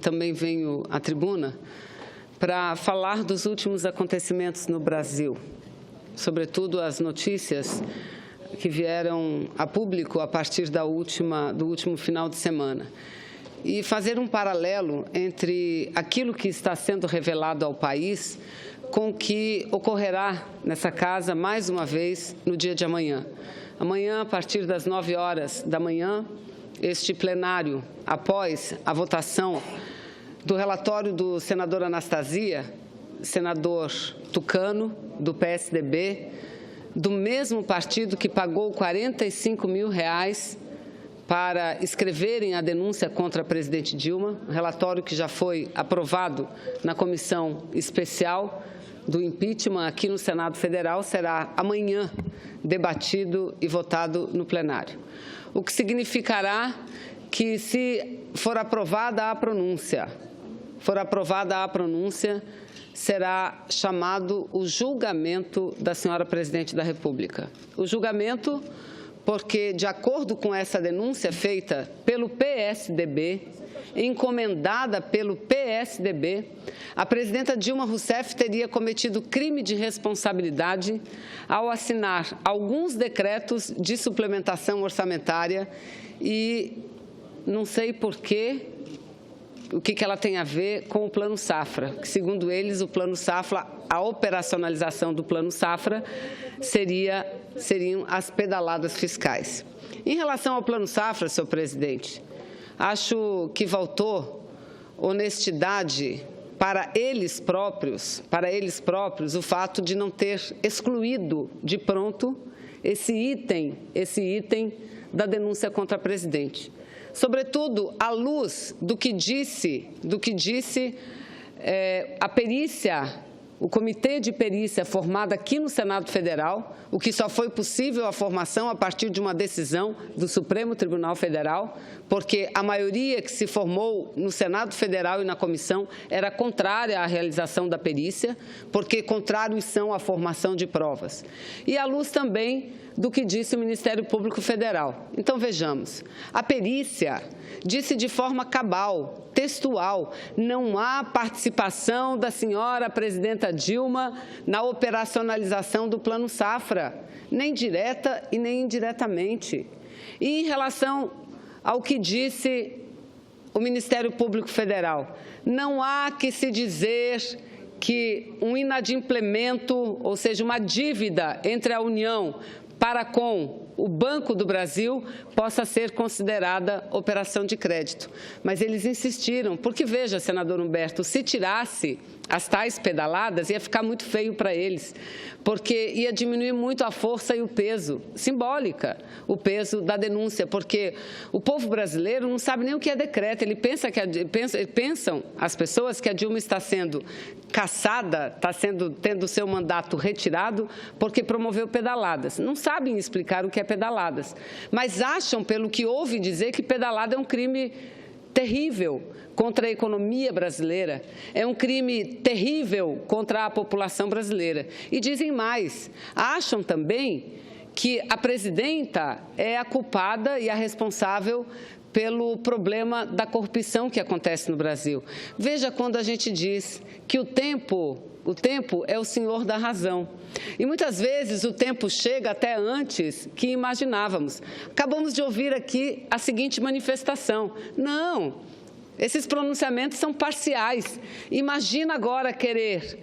Também venho à tribuna para falar dos últimos acontecimentos no Brasil, sobretudo as notícias que vieram a público a partir do último final de semana, e fazer um paralelo entre aquilo que está sendo revelado ao país com o que ocorrerá nessa casa, mais uma vez, no dia de amanhã. Amanhã, a partir das 9 horas da manhã, este plenário, após a votação do relatório do senador Anastasia, senador tucano, do PSDB, do mesmo partido que pagou R$45 mil para escreverem a denúncia contra a presidente Dilma, relatório que já foi aprovado na comissão especial do impeachment aqui no Senado Federal, será amanhã debatido e votado no plenário. O que significará que, se for aprovada a pronúncia, será chamado o julgamento da senhora presidente da República. O julgamento porque, de acordo com essa denúncia feita pelo PSDB, encomendada pelo PSDB, a presidenta Dilma Rousseff teria cometido crime de responsabilidade ao assinar alguns decretos de suplementação orçamentária e não sei por quê, o que ela tem a ver com o Plano Safra, que, segundo eles, o Plano Safra, a operacionalização do Plano Safra seriam as pedaladas fiscais. Em relação ao Plano Safra, senhor presidente, acho que faltou honestidade para eles próprios o fato de não ter excluído de pronto esse item da denúncia contra a presidente. Sobretudo, à luz do que disse a perícia, o comitê de perícia formado aqui no Senado Federal, o que só foi possível a formação a partir de uma decisão do Supremo Tribunal Federal, porque a maioria que se formou no Senado Federal e na comissão era contrária à realização da perícia, porque contrários são à formação de provas. E à luz também do que disse o Ministério Público Federal. Então, vejamos, a perícia disse de forma cabal, textual, não há participação da senhora presidenta Dilma na operacionalização do Plano Safra, nem direta e nem indiretamente. E em relação ao que disse o Ministério Público Federal, não há que se dizer que um inadimplemento, ou seja, uma dívida entre a União para com o Banco do Brasil possa ser considerada operação de crédito. Mas eles insistiram, porque, veja, senador Humberto, se tirasse as tais pedaladas, ia ficar muito feio para eles, porque ia diminuir muito a força e o peso, simbólica, o peso da denúncia, porque o povo brasileiro não sabe nem o que é decreto, pensam as pessoas que a Dilma está sendo cassada, tendo seu mandato retirado porque promoveu pedaladas. Não sabem explicar o que é pedaladas, mas acham, pelo que ouve dizer, que pedalada é um crime terrível contra a economia brasileira, é um crime terrível contra a população brasileira. E dizem mais, acham também que a presidenta é a culpada e a responsável pelo problema da corrupção que acontece no Brasil. Veja quando a gente diz que o tempo é o senhor da razão. E muitas vezes o tempo chega até antes que imaginávamos. Acabamos de ouvir aqui a seguinte manifestação. Não, esses pronunciamentos são parciais. Imagina agora querer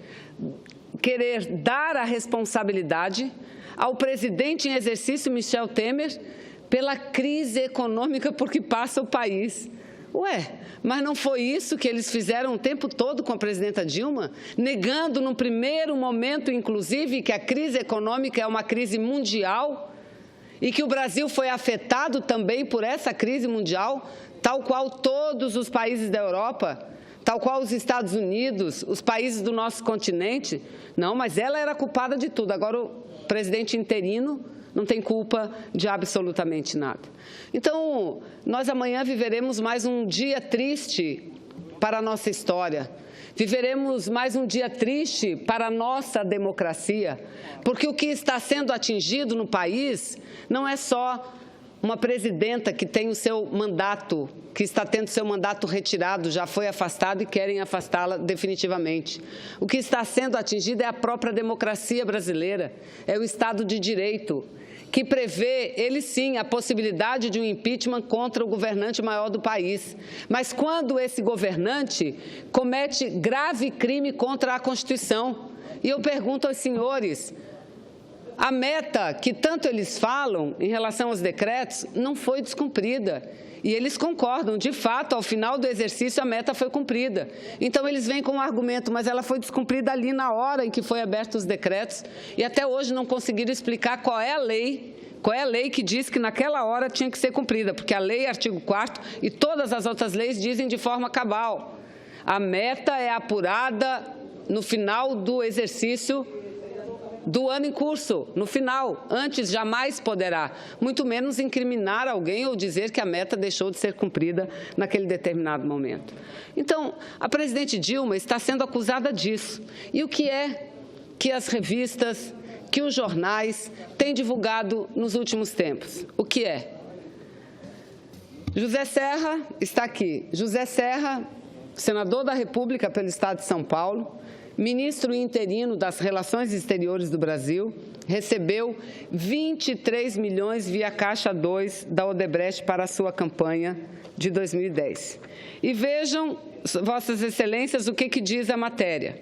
dar a responsabilidade ao presidente em exercício, Michel Temer, pela crise econômica por que passa o país. Ué, mas não foi isso que eles fizeram o tempo todo com a presidenta Dilma? Negando, num primeiro momento, inclusive, que a crise econômica é uma crise mundial e que o Brasil foi afetado também por essa crise mundial, tal qual todos os países da Europa, tal qual os Estados Unidos, os países do nosso continente. Não, mas ela era culpada de tudo. Agora, o presidente interino não tem culpa de absolutamente nada. Então, nós amanhã viveremos mais um dia triste para a nossa história. Viveremos mais um dia triste para a nossa democracia, porque o que está sendo atingido no país não é só uma presidenta que tem o seu mandato, que está tendo seu mandato retirado, já foi afastado e querem afastá-la definitivamente. O que está sendo atingido é a própria democracia brasileira, é o Estado de Direito, que prevê, ele sim, a possibilidade de um impeachment contra o governante maior do país. Mas quando esse governante comete grave crime contra a Constituição. E eu pergunto aos senhores, a meta que tanto eles falam em relação aos decretos não foi descumprida. E eles concordam, de fato, ao final do exercício a meta foi cumprida. Então eles vêm com um argumento, mas ela foi descumprida ali na hora em que foi abertos os decretos e até hoje não conseguiram explicar qual é a lei que diz que naquela hora tinha que ser cumprida, porque a lei, artigo 4º, e todas as outras leis dizem de forma cabal. A meta é apurada no final do exercício do ano em curso, no final. Antes jamais poderá, muito menos incriminar alguém ou dizer que a meta deixou de ser cumprida naquele determinado momento. Então, a presidente Dilma está sendo acusada disso. E o que é que as revistas, que os jornais têm divulgado nos últimos tempos? O que é? José Serra está aqui. José Serra, senador da República pelo Estado de São Paulo, ministro interino das Relações Exteriores do Brasil, recebeu 23 milhões via Caixa 2 da Odebrecht para a sua campanha de 2010. E vejam, Vossas Excelências, o que diz a matéria.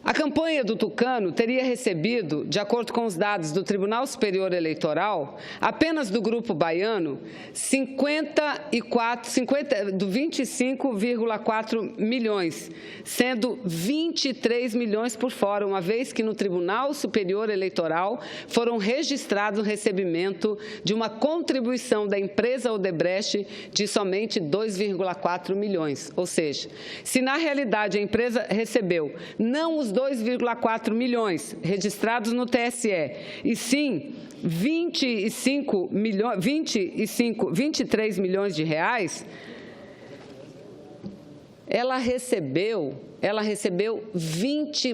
A campanha do Tucano teria recebido, de acordo com os dados do Tribunal Superior Eleitoral, apenas do Grupo Baiano, 25,4 milhões, sendo 23 milhões por fora, uma vez que no Tribunal Superior Eleitoral foram registrados o recebimento de uma contribuição da empresa Odebrecht de somente 2,4 milhões. Ou seja, se na realidade a empresa recebeu não os 2,4 milhões registrados no TSE, e sim 23 milhões de reais, ela recebeu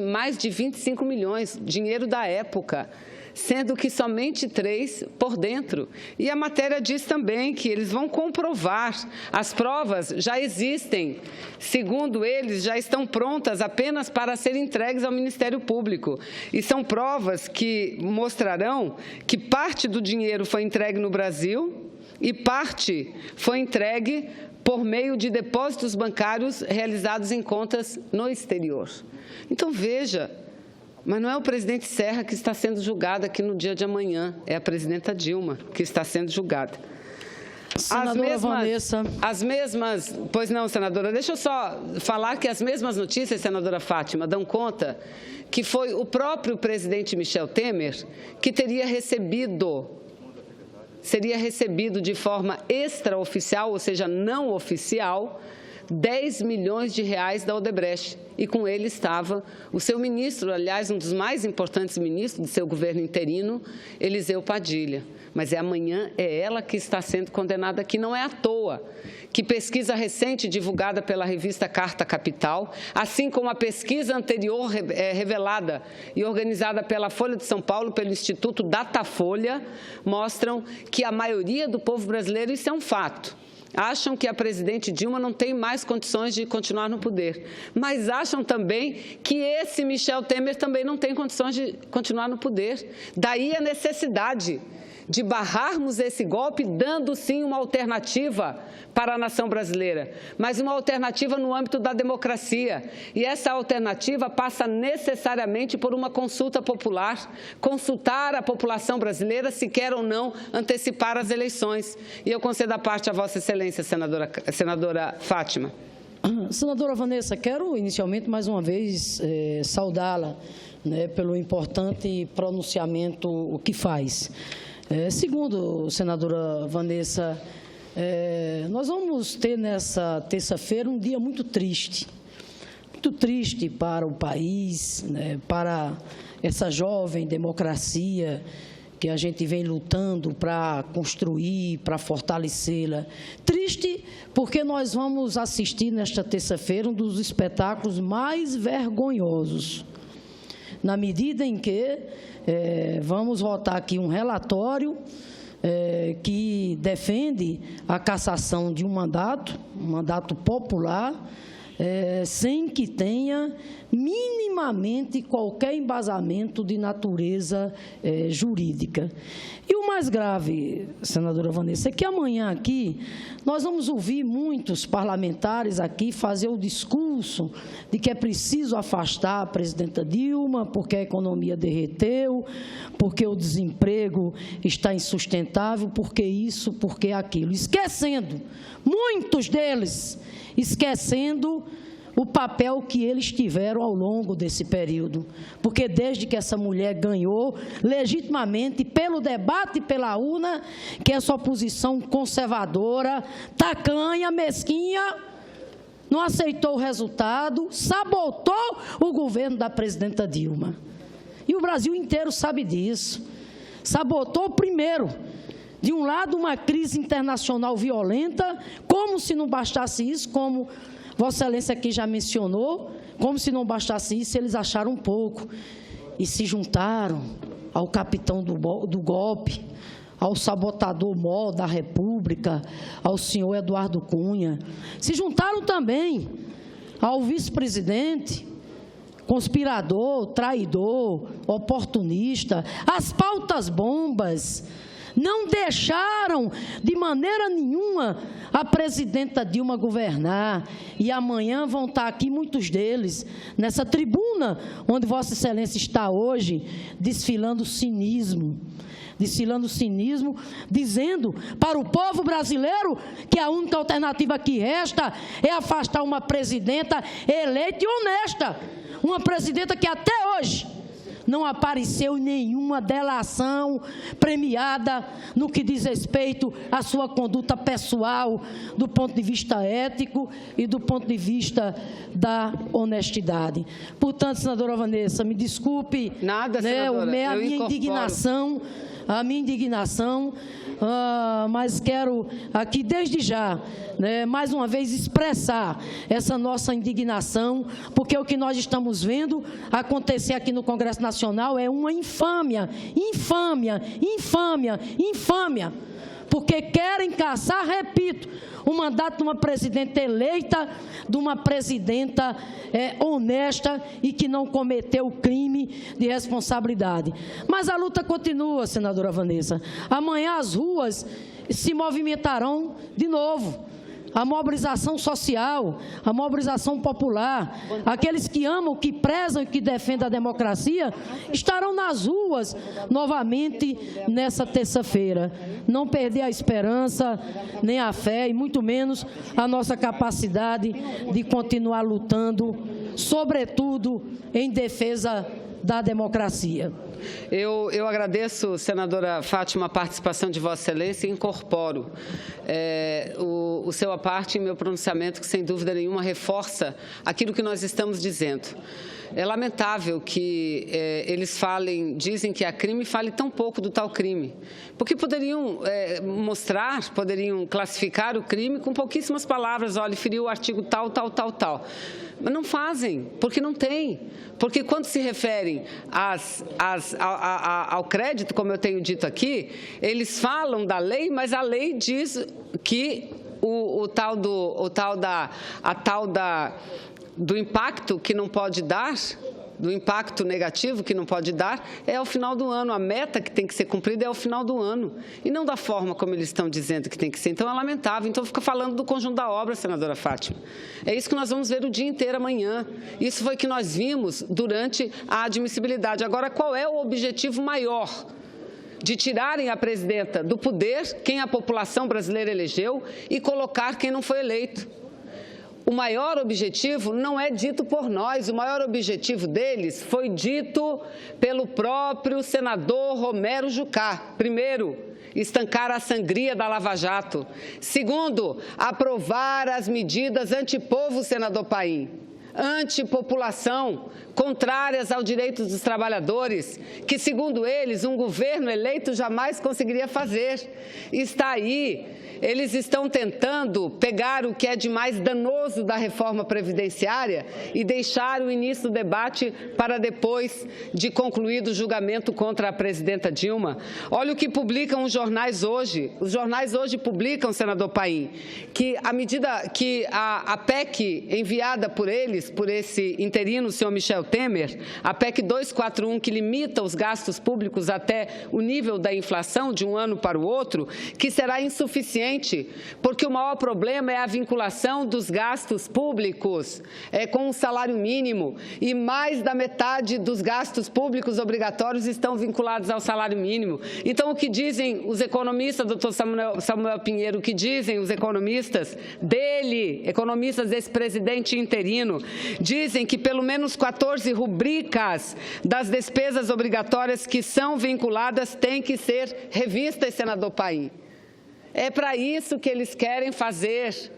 mais de 25 milhões, dinheiro da época, sendo que somente 3 por dentro. E a matéria diz também que eles vão comprovar. As provas já existem, segundo eles, já estão prontas apenas para serem entregues ao Ministério Público. E são provas que mostrarão que parte do dinheiro foi entregue no Brasil e parte foi entregue por meio de depósitos bancários realizados em contas no exterior. Então, veja, mas não é o presidente Serra que está sendo julgado aqui no dia de amanhã, é a presidenta Dilma que está sendo julgada. Senadora Vanessa. Pois não, senadora, deixa eu só falar que as mesmas notícias, senadora Fátima, dão conta que foi o próprio presidente Michel Temer que seria recebido de forma extraoficial, ou seja, não oficial, 10 milhões de reais da Odebrecht. E com ele estava o seu ministro, aliás, um dos mais importantes ministros do seu governo interino, Eliseu Padilha. Mas amanhã é ela que está sendo condenada aqui, não é à toa que pesquisa recente divulgada pela revista Carta Capital, assim como a pesquisa anterior revelada e organizada pela Folha de São Paulo, pelo Instituto Datafolha, mostram que a maioria do povo brasileiro, isso é um fato, acham que a presidente Dilma não tem mais condições de continuar no poder, mas acham também que esse Michel Temer também não tem condições de continuar no poder. Daí a necessidade de barrarmos esse golpe, dando sim uma alternativa para a nação brasileira, mas uma alternativa no âmbito da democracia. E essa alternativa passa necessariamente por uma consulta popular, consultar a população brasileira se quer ou não antecipar as eleições. E eu concedo a parte a Vossa Excelência, senadora Fátima. Senadora Vanessa, quero inicialmente mais uma vez saudá-la, né, pelo importante pronunciamento o que faz. Segundo, senadora Vanessa, nós vamos ter nessa terça-feira um dia muito triste para o país, né, para essa jovem democracia que a gente vem lutando para construir, para fortalecê-la. Triste porque nós vamos assistir nesta terça-feira um dos espetáculos mais vergonhosos, na medida em que vamos votar aqui um relatório que defende a cassação de um mandato popular, sem que tenha minimamente qualquer embasamento de natureza jurídica. E o mais grave, senadora Vanessa, é que amanhã aqui nós vamos ouvir muitos parlamentares aqui fazer o discurso de que é preciso afastar a presidenta Dilma, porque a economia derreteu, porque o desemprego está insustentável, porque isso, porque aquilo. Esquecendo, muitos deles, esquecendo o papel que eles tiveram ao longo desse período. Porque desde que essa mulher ganhou, legitimamente, pelo debate e pela urna, que essa oposição conservadora, tacanha, mesquinha, não aceitou o resultado, sabotou o governo da presidenta Dilma. E o Brasil inteiro sabe disso. Sabotou primeiro, de um lado, uma crise internacional violenta, como se não bastasse isso, como Vossa Excelência aqui já mencionou, como se não bastasse isso, eles acharam pouco e se juntaram ao capitão do golpe, ao sabotador-mor da República, ao senhor Eduardo Cunha. Se juntaram também ao vice-presidente, conspirador, traidor, oportunista, às pautas bombas. Não deixaram, de maneira nenhuma, a presidenta Dilma governar. E amanhã vão estar aqui muitos deles, nessa tribuna onde Vossa Excelência está hoje, desfilando cinismo, dizendo para o povo brasileiro que a única alternativa que resta é afastar uma presidenta eleita e honesta, uma presidenta que até hoje não apareceu em nenhuma delação premiada no que diz respeito à sua conduta pessoal, do ponto de vista ético e do ponto de vista da honestidade. Portanto, senadora Vanessa, me desculpe, nada, senadora, a minha indignação, mas quero aqui, desde já, mais uma vez, expressar essa nossa indignação, porque o que nós estamos vendo acontecer aqui no Congresso Nacional é uma infâmia, infâmia, infâmia, infâmia, porque querem caçar, repito, o mandato de uma presidenta eleita, de uma presidenta honesta e que não cometeu crime de responsabilidade. Mas a luta continua, senadora Vanessa. Amanhã as ruas se movimentarão de novo. A mobilização social, a mobilização popular, aqueles que amam, que prezam e que defendem a democracia, estarão nas ruas novamente nessa terça-feira. Não perder a esperança, nem a fé e muito menos a nossa capacidade de continuar lutando, sobretudo em defesa da democracia. Eu agradeço, senadora Fátima, a participação de Vossa Excelência e incorporo o seu aparte em meu pronunciamento, que sem dúvida nenhuma reforça aquilo que nós estamos dizendo. É lamentável que eles dizem que há crime e falem tão pouco do tal crime, porque poderiam poderiam classificar o crime com pouquíssimas palavras, olha, feriu o artigo tal, tal, tal, tal. Mas não fazem, porque não tem. Porque quando se referem ao crédito, como eu tenho dito aqui, eles falam da lei, mas a lei diz que do impacto que não pode dar, do impacto negativo que não pode dar, é ao final do ano. A meta que tem que ser cumprida é ao final do ano, e não da forma como eles estão dizendo que tem que ser. Então, é lamentável. Então, fica falando do conjunto da obra, senadora Fátima. É isso que nós vamos ver o dia inteiro amanhã. Isso foi o que nós vimos durante a admissibilidade. Agora, qual é o objetivo maior? De tirarem a presidenta do poder, quem a população brasileira elegeu, e colocar quem não foi eleito. O maior objetivo não é dito por nós, o maior objetivo deles foi dito pelo próprio senador Romero Jucá. Primeiro, estancar a sangria da Lava Jato. Segundo, aprovar as medidas antipovo, senador Paim. antipopulação, contrárias ao direito dos trabalhadores, que, segundo eles, um governo eleito jamais conseguiria fazer. Está aí. Eles estão tentando pegar o que é de mais danoso da reforma previdenciária e deixar o início do debate para depois de concluído o julgamento contra a presidenta Dilma. Olha o que publicam os jornais hoje. Os jornais hoje publicam, senador Paim, que à medida que a PEC enviada por eles, por esse interino, o senhor Michel Temer, a PEC 241, que limita os gastos públicos até o nível da inflação de um ano para o outro, que será insuficiente, porque o maior problema é a vinculação dos gastos públicos com o salário mínimo, e mais da metade dos gastos públicos obrigatórios estão vinculados ao salário mínimo. Então, o que dizem os economistas, doutor Samuel Pinheiro, o que dizem os economistas dele, economistas desse presidente interino, dizem que pelo menos 14 rubricas das despesas obrigatórias que são vinculadas têm que ser revistas, senador Paim. É para isso que eles querem fazer,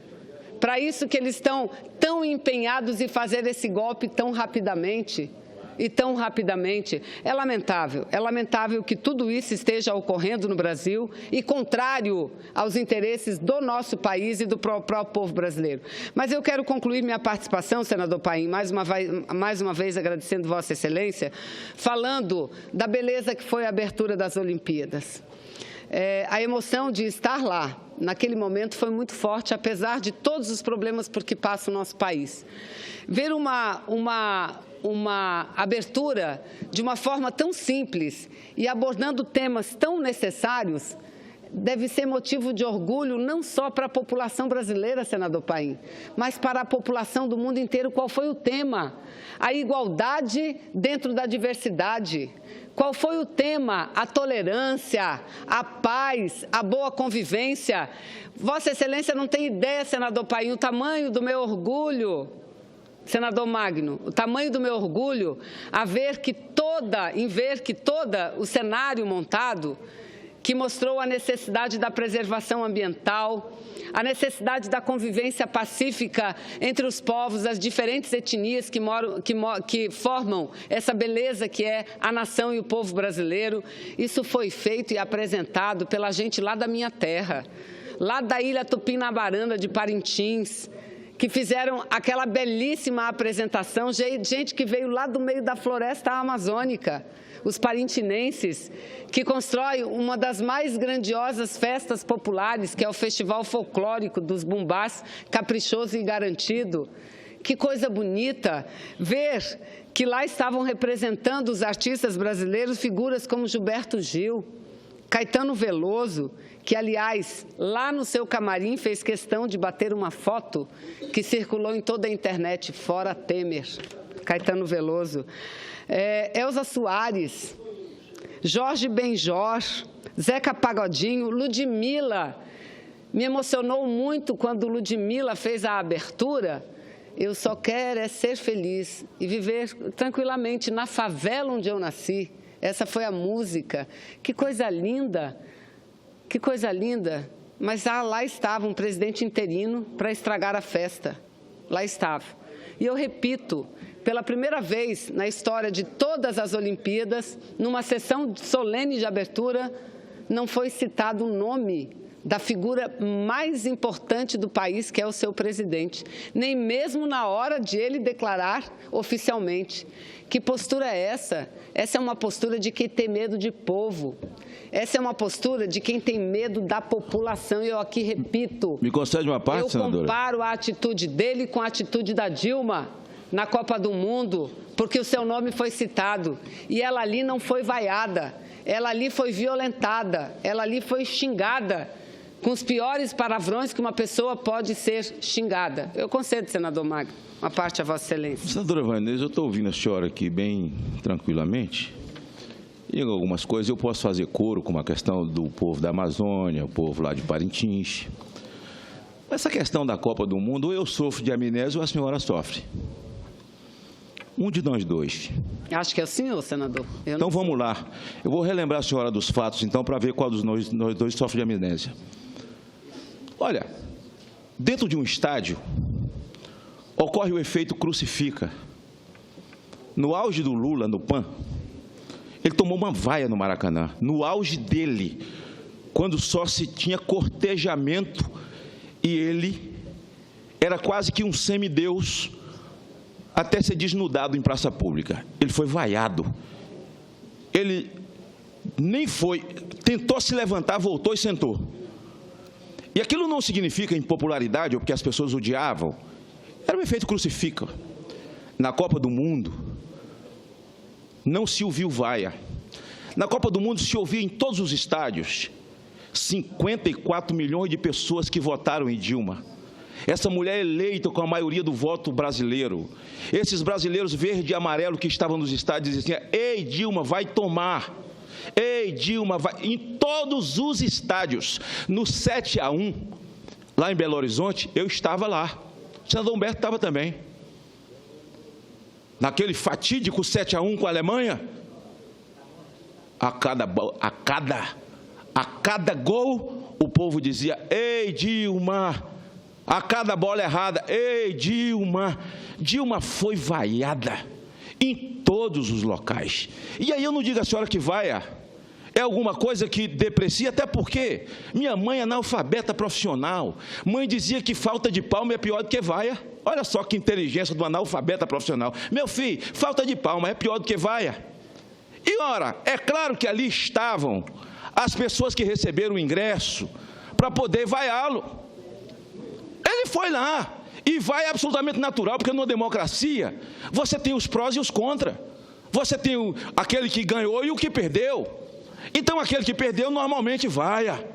para isso que eles estão tão empenhados em fazer esse golpe tão rapidamente e tão rapidamente. É lamentável que tudo isso esteja ocorrendo no Brasil e contrário aos interesses do nosso país e do próprio povo brasileiro. Mas eu quero concluir minha participação, senador Paim, mais uma vez agradecendo Vossa Excelência, falando da beleza que foi a abertura das Olimpíadas. A emoção de estar lá, naquele momento, foi muito forte, apesar de todos os problemas por que passa o nosso país. Ver uma abertura de uma forma tão simples e abordando temas tão necessários deve ser motivo de orgulho não só para a população brasileira, senador Paim, mas para a população do mundo inteiro. Qual foi o tema? A igualdade dentro da diversidade. Qual foi o tema? A tolerância, a paz, a boa convivência. Vossa Excelência não tem ideia, senador Paim, o tamanho do meu orgulho, senador Magno, o tamanho do meu orgulho em ver que o cenário montado, que mostrou a necessidade da preservação ambiental, a necessidade da convivência pacífica entre os povos, as diferentes etnias que formam essa beleza que é a nação e o povo brasileiro. Isso foi feito e apresentado pela gente lá da minha terra, lá da Ilha Tupinambaranda de Parintins, que fizeram aquela belíssima apresentação, gente que veio lá do meio da floresta amazônica, os parintinenses, que constroem uma das mais grandiosas festas populares, que é o Festival Folclórico dos Bumbás, caprichoso e garantido. Que coisa bonita ver que lá estavam representando os artistas brasileiros, figuras como Gilberto Gil, Caetano Veloso, que, aliás, lá no seu camarim fez questão de bater uma foto que circulou em toda a internet, fora Temer, Caetano Veloso, Elza Soares, Jorge Benjor, Zeca Pagodinho, Ludmilla. Me emocionou muito quando Ludmilla fez a abertura. Eu só quero é ser feliz e viver tranquilamente na favela onde eu nasci. Essa foi a música. Que coisa linda, que coisa linda. Mas lá estava um presidente interino para estragar a festa. Lá estava. E eu repito, pela primeira vez na história de todas as Olimpíadas, numa sessão solene de abertura, não foi citado o nome da figura mais importante do país, que é o seu presidente, nem mesmo na hora de ele declarar oficialmente. Que postura é essa? Essa é uma postura de quem tem medo de povo. Essa é uma postura de quem tem medo da população. E eu aqui repito... Me concede uma parte, senadora? Eu comparo a atitude dele com a atitude da Dilma na Copa do Mundo, porque o seu nome foi citado. E ela ali não foi vaiada, ela ali foi violentada, ela ali foi xingada, com os piores palavrões que uma pessoa pode ser xingada. Eu concedo, senador Magno, uma parte a Vossa Excelência. Senadora Vanessa, eu estou ouvindo a senhora aqui bem tranquilamente. E algumas coisas eu posso fazer coro com a questão do povo da Amazônia, o povo lá de Parintins. Essa questão da Copa do Mundo, ou eu sofro de amnésia ou a senhora sofre. Um de nós dois. Acho que é o senhor, senador. Então vamos lá. Eu vou relembrar a senhora dos fatos, então, para ver qual dos nós dois sofre de amnésia. Olha, dentro de um estádio, ocorre o efeito crucifica. No auge do Lula, no PAN, ele tomou uma vaia no Maracanã, no auge dele, quando só se tinha cortejamento e ele era quase que um semideus, até ser desnudado em praça pública. Ele foi vaiado. Ele nem foi, tentou se levantar, voltou e sentou. E aquilo não significa impopularidade, ou porque as pessoas odiavam. Era um efeito crucifica. Na Copa do Mundo, não se ouviu vaia. Na Copa do Mundo se ouvia em todos os estádios. 54 milhões de pessoas que votaram em Dilma. Essa mulher eleita com a maioria do voto brasileiro. Esses brasileiros verde e amarelo que estavam nos estádios diziam assim: ei, Dilma, vai tomar. Ei, Dilma, vai. Em todos os estádios. No 7-1, lá em Belo Horizonte, eu estava lá. O senador Humberto estava também. Naquele fatídico 7-1 com a Alemanha, a cada gol, o povo dizia: ei, Dilma. A cada bola errada: ei, Dilma. Dilma foi vaiada em todos os locais. E aí eu não digo à senhora que vaia é alguma coisa que deprecia, até porque minha mãe é analfabeta profissional. Mãe dizia que falta de palma é pior do que vaia. Olha só que inteligência do analfabeta profissional. Meu filho, falta de palma é pior do que vaia. E ora, é claro que ali estavam as pessoas que receberam o ingresso para poder vaiá-lo. Ele foi lá, e vai absolutamente natural, porque numa democracia você tem os prós e os contras. Você tem aquele que ganhou e o que perdeu. Então, aquele que perdeu normalmente vaia.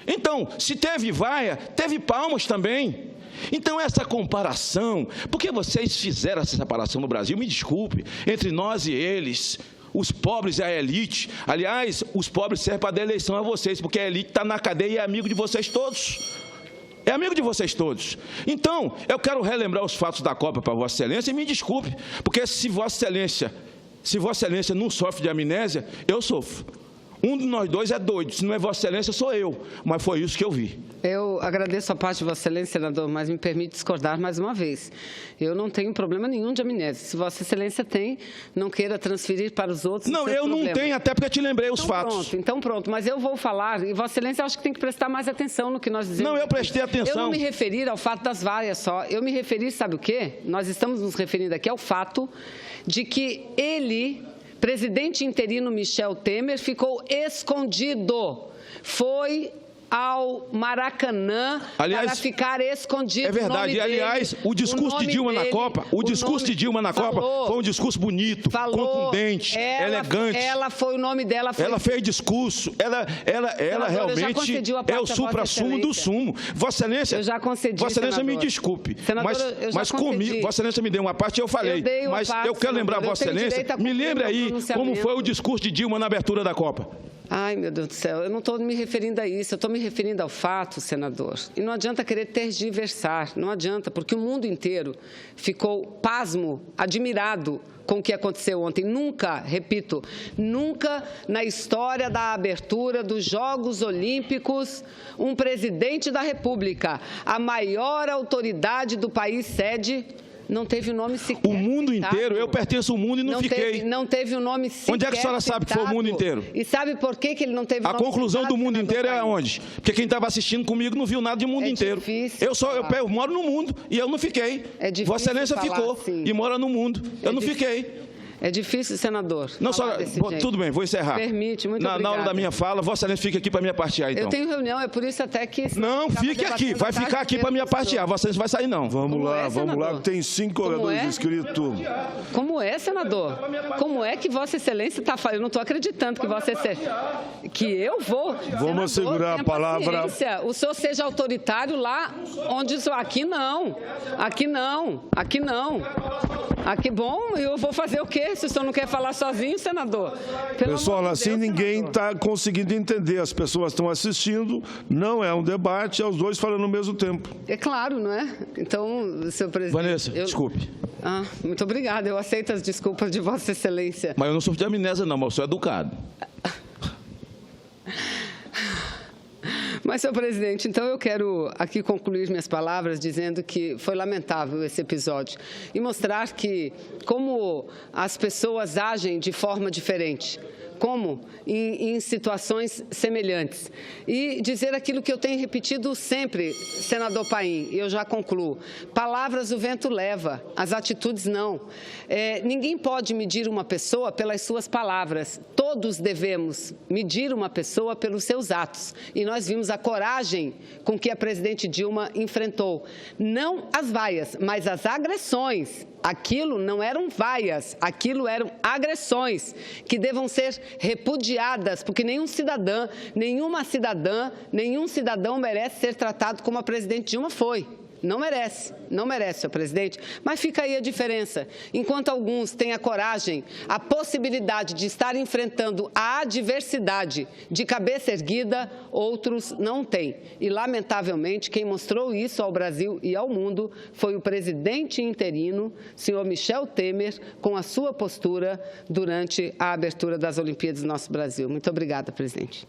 Então, se teve vaia, teve palmas também. Então, essa comparação, porque vocês fizeram essa separação no Brasil, me desculpe, entre nós e eles, os pobres e a elite. Aliás, os pobres servem para dar eleição a vocês, porque a elite está na cadeia e é amigo de vocês todos. É amigo de vocês todos. Então, eu quero relembrar os fatos da Copa para Vossa Excelência, e me desculpe, porque se Vossa Excelência não sofre de amnésia, eu sofro. Um de nós dois é doido, se não é Vossa Excelência, sou eu. Mas foi isso que eu vi. Eu agradeço a parte de Vossa Excelência, senador, mas me permite discordar mais uma vez. Eu não tenho problema nenhum de amnésia. Se Vossa Excelência tem, não queira transferir para os outros. Não, eu não tenho, até porque eu te lembrei os fatos. Então pronto, mas eu vou falar, e Vossa Excelência acho que tem que prestar mais atenção no que nós dizemos. Não, eu prestei atenção. Eu não me referi ao fato das vaias só, eu me referi, sabe o quê? Nós estamos nos referindo aqui ao fato de que ele, presidente interino Michel Temer, ficou escondido. Foi ao Maracanã, aliás, para ficar escondido. É verdade. Aliás, o discurso de Dilma na Copa, foi um discurso bonito, contundente, elegante. Ela foi o nome dela. Ela fez discurso. Ela realmente é o supra-sumo do sumo. Vossa Excelência, eu já concedi, Vossa Excelência, me desculpe. Senador, mas comigo, Vossa Excelência me deu uma parte e eu falei. Mas eu quero lembrar Vossa Excelência, me lembre aí como foi o discurso de Dilma na abertura da Copa. Ai, meu Deus do céu, eu não estou me referindo a isso, eu estou me referindo ao fato, senador. E não adianta querer tergiversar, não adianta, porque o mundo inteiro ficou pasmo, admirado com o que aconteceu ontem. Nunca, repito, nunca na história da abertura dos Jogos Olímpicos, um presidente da República, a maior autoridade do país sede, não teve o nome sequer. O mundo inteiro, eu pertenço ao mundo e não fiquei. Não teve o nome sequer. Onde é que a senhora sabe que foi o mundo inteiro? E sabe por que ele não teve o nome? A conclusão do mundo inteiro é onde? Porque quem estava assistindo comigo não viu nada de mundo inteiro. Eu moro no mundo e eu não fiquei. Vossa Excelência ficou assim. E mora no mundo. Eu não fiquei. É difícil, senador. Não, só, tudo bem, vou encerrar. Permite, muito obrigada. Na hora da minha fala, Vossa Excelência fica aqui para me apartear, então. Eu tenho reunião, é por isso até que... Não, fique aqui, vai ficar aqui para me apartear. Vossa Excelência vai sair, não. Vamos lá, tem 5 oradores inscritos. Como é, senador? Como é que Vossa Excelência está falando? Eu não estou acreditando que Vossa Excelência... Que eu vou? Vamos segurar a palavra. O senhor seja autoritário lá onde... Aqui não. Aqui não. Aqui não. Aqui, bom, eu vou fazer o quê? Se o senhor não quer falar sozinho, senador? Pessoal, assim ninguém está conseguindo entender. As pessoas estão assistindo, não é um debate, é os dois falando ao mesmo tempo. É claro, não é? Então, senhor presidente... Vanessa, desculpe. Muito obrigada, eu aceito as desculpas de Vossa Excelência. Mas eu não sofro de amnésia, não, mas eu sou educado. Mas, senhor presidente, então eu quero aqui concluir minhas palavras dizendo que foi lamentável esse episódio e mostrar que como as pessoas agem de forma diferente, como em situações semelhantes. E dizer aquilo que eu tenho repetido sempre, senador Paim, e eu já concluo. Palavras o vento leva, as atitudes não. Ninguém pode medir uma pessoa pelas suas palavras. Todos devemos medir uma pessoa pelos seus atos. E nós vimos a coragem com que a presidente Dilma enfrentou. Não as vaias, mas as agressões. Aquilo não eram vaias, aquilo eram agressões que devam ser repudiadas, porque nenhum cidadão, nenhuma cidadã, nenhum cidadão merece ser tratado como a presidente Dilma foi. Não merece, senhor presidente. Mas fica aí a diferença. Enquanto alguns têm a coragem, a possibilidade de estar enfrentando a adversidade de cabeça erguida, outros não têm. E, lamentavelmente, quem mostrou isso ao Brasil e ao mundo foi o presidente interino, senhor Michel Temer, com a sua postura durante a abertura das Olimpíadas do nosso Brasil. Muito obrigada, presidente.